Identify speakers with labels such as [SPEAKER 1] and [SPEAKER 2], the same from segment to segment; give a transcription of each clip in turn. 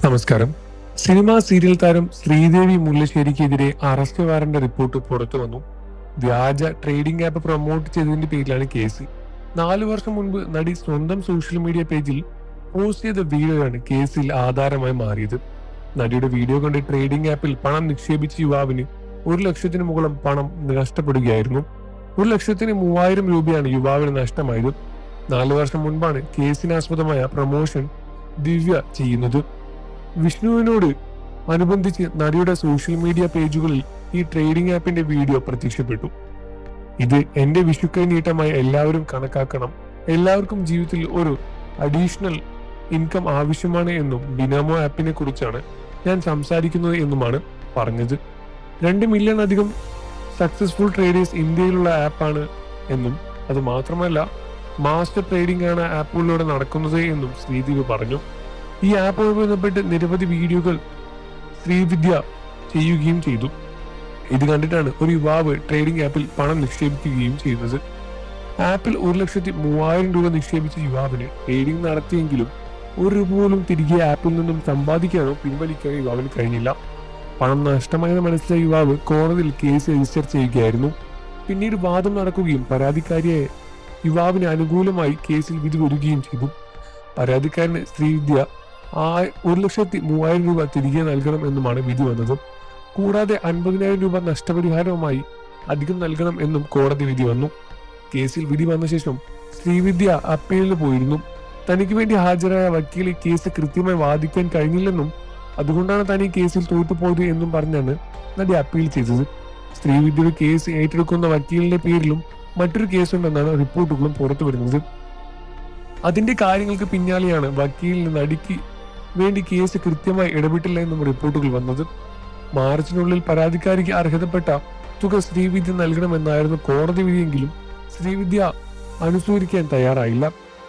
[SPEAKER 1] നമസ്കാരം. Cinema serial താരം Sridevi മുല്ലശ്ശേരിക്കെതിരെ arrest warrant report പുറത്തു വന്നു. വ്യാജ ട്രേഡിംഗ് ആപ്പ് പ്രൊമോട്ട് ചെയ്തതിന്റെ പേരിലാണ് കേസ്. 4 വർഷം മുൻപ് നടി സ്വന്തം സോഷ്യൽ മീഡിയ പേജിൽ പോസ്റ്റ് ചെയ്ത വീഡിയോയാണ് കേസിൽ ആധാരമായി മാറിയത്. നടിയുടെ വീഡിയോ കണ്ട് ട്രേഡിംഗ് ആപ്പിൽ പണം നിക്ഷേപിച്ച യുവാവിന് 1 ലക്ഷത്തിന് മുകളിൽ പണം നഷ്ടപ്പെടുകയായിരുന്നു. 1,03,000 രൂപയാണ് യുവാവിന് നഷ്ടമായത്. 4 വർഷം മുൻപാണ് കേസിനാസ്പദമായ പ്രൊമോഷൻ ദിവ്യ ചെയ്യുന്നത്. വിഷ്ണുവിനോട് അനുബന്ധിച്ച് നടിയുടെ സോഷ്യൽ മീഡിയ പേജുകളിൽ ഈ ട്രേഡിംഗ് ആപ്പിന്റെ വീഡിയോ പ്രത്യക്ഷപ്പെട്ടു. ഇത് എന്റെ വിഷുക്കൈ നീട്ടമായി എല്ലാവരും കണക്കാക്കണം, എല്ലാവർക്കും ജീവിതത്തിൽ ഒരു അഡീഷണൽ ഇൻകം ആവശ്യമാണ് എന്നും ബിനാമോ ആപ്പിനെ കുറിച്ചാണ് ഞാൻ സംസാരിക്കുന്നത് എന്നുമാണ് പറഞ്ഞത്. 2 മില്യൺ അധികം സക്സസ്ഫുൾ ട്രേഡേഴ്സ് ഇന്ത്യയിലുള്ള ആപ്പാണ് എന്നും അത് മാത്രമല്ല മാസ്റ്റർ ട്രേഡിംഗ് ആണ് ആപ്പുകളിലൂടെ നടക്കുന്നത് എന്നും ശ്രീദേവി പറഞ്ഞു. ഈ ആപ്പുമായി ബന്ധപ്പെട്ട് നിരവധി വീഡിയോകൾ ശ്രീവിദ്യ ചെയ്യുകയും ചെയ്തു. ഇത് കണ്ടിട്ടാണ് ഒരു യുവാവ് ട്രേഡിംഗ് ആപ്പിൽ പണം നിക്ഷേപിക്കുകയും ചെയ്യുന്നത്. ആപ്പിൽ 1,03,000 രൂപ നിക്ഷേപിച്ച യുവാവിന് ട്രേഡിംഗ് നടത്തിയെങ്കിലും 1 രൂപ പോലും തിരികെ ആപ്പിൽ നിന്നും സമ്പാദിക്കാനോ പിൻവലിക്കാനോ യുവാവിന് കഴിഞ്ഞില്ല. പണം നഷ്ടമായെന്ന് മനസ്സിലായ യുവാവ് കോടതിയിൽ കേസ് രജിസ്റ്റർ ചെയ്യുകയായിരുന്നു. പിന്നീട് വാദം നടക്കുകയും പരാതിക്കാരിയായ യുവാവിന് അനുകൂലമായി കേസിൽ വിധി വരികയും ചെയ്തു. പരാതിക്കാരന് ശ്രീവിദ്യ 1,03,000 രൂപ തിരികെ നൽകണം എന്നുമാണ് വിധി വന്നത്. കൂടാതെ 50,000 രൂപ നഷ്ടപരിഹാരവുമായി അധികം നൽകണം എന്നും കോടതി വിധി വന്നു. കേസിൽ വിധി വന്ന ശേഷം ശ്രീവിദ്യ അപ്പീലിന് പോയിരുന്നു. തനിക്ക് വേണ്ടി ഹാജരായ വക്കീൽ കേസ് കൃത്യമായി വാദിക്കാൻ കഴിഞ്ഞില്ലെന്നും അതുകൊണ്ടാണ് താൻ ഈ കേസിൽ തോറ്റുപോയത് എന്നും പറഞ്ഞാണ് നടി അപ്പീൽ ചെയ്തത്. ശ്രീവിദ്യയുടെ കേസ് ഏറ്റെടുക്കുന്ന വക്കീലിന്റെ പേരിലും മറ്റൊരു കേസുണ്ടെന്നാണ് റിപ്പോർട്ടുകളും പുറത്തു വരുന്നത്. അതിന്റെ കാര്യങ്ങൾക്ക് പിന്നാലെയാണ് വക്കീലിന് നടിക്ക് വേണ്ടി കേസ് കൃത്യമായി ഇടപെട്ടില്ല എന്നും റിപ്പോർട്ടുകൾ വന്നത്. മാർച്ചിനുള്ളിൽ പരാതിക്കാരിക്ക് അർഹതപ്പെട്ട തുക ശ്രീവിദ്യ നൽകണമെന്നായിരുന്നു കോടതി വിധിയെങ്കിലും ശ്രീവിദ്യ അനുസരിക്കാൻ തയ്യാറായില്ല.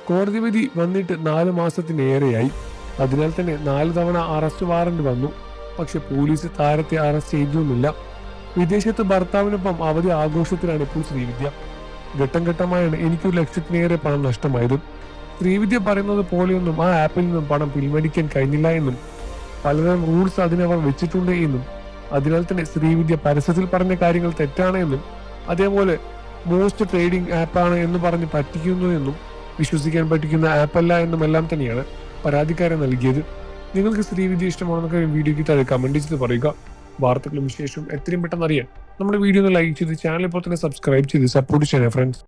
[SPEAKER 1] കോടതി വിധി വന്നിട്ട് 4 മാസത്തിനേറെയായി. അതിനാൽ തന്നെ 4 തവണ അറസ്റ്റ് വാറന്റ് വന്നു. പക്ഷെ പോലീസ് താരത്തെ അറസ്റ്റ് ചെയ്തതുമില്ല. വിദേശത്ത് ഭർത്താവിനൊപ്പം അവധി ആഘോഷത്തിലാണ് ഇപ്പോൾ ശ്രീവിദ്യ. ഘട്ടം ഘട്ടമായാണ് എനിക്ക് 1 ലക്ഷത്തിലേറെ പണം നഷ്ടമായത്. ശ്രീവിദ്യ പറയുന്നത് പോലെയൊന്നും ആ ആപ്പിൽ നിന്നും പണം പിൻവലിക്കാൻ കഴിഞ്ഞില്ല എന്നും പലതരം റൂൾസ് അതിനവർ വെച്ചിട്ടുണ്ട് എന്നും അതിനാൽ തന്നെ ശ്രീവിദ്യ പരസ്യത്തിൽ പറഞ്ഞ കാര്യങ്ങൾ തെറ്റാണ് എന്നും അതേപോലെ മോസ്റ്റ് ട്രേഡിംഗ് ആപ്പാണ് എന്ന് പറഞ്ഞ് പറ്റിക്കുന്നു എന്നും വിശ്വസിക്കാൻ പറ്റിക്കുന്ന ആപ്പല്ല എന്നും എല്ലാം തന്നെയാണ് പരാതിക്കാരൻ നൽകിയത്. നിങ്ങൾക്ക് ശ്രീവിദ്യ ഇഷ്ടമാണെന്നൊക്കെ വീഡിയോയ്ക്ക് താഴെ കമന്റ് ചെയ്ത് പറയുക. വാർത്തകളും വിശേഷവും എത്രയും പെട്ടെന്ന് അറിയാൻ നമ്മുടെ വീഡിയോ ഒന്ന് ലൈക്ക് ചെയ്ത് ചാനൽ ഇപ്പോൾ തന്നെ സബ്സ്ക്രൈബ് ചെയ്ത് സപ്പോർട്ട് ചെയ്യണേ ഫ്രണ്ട്സ്.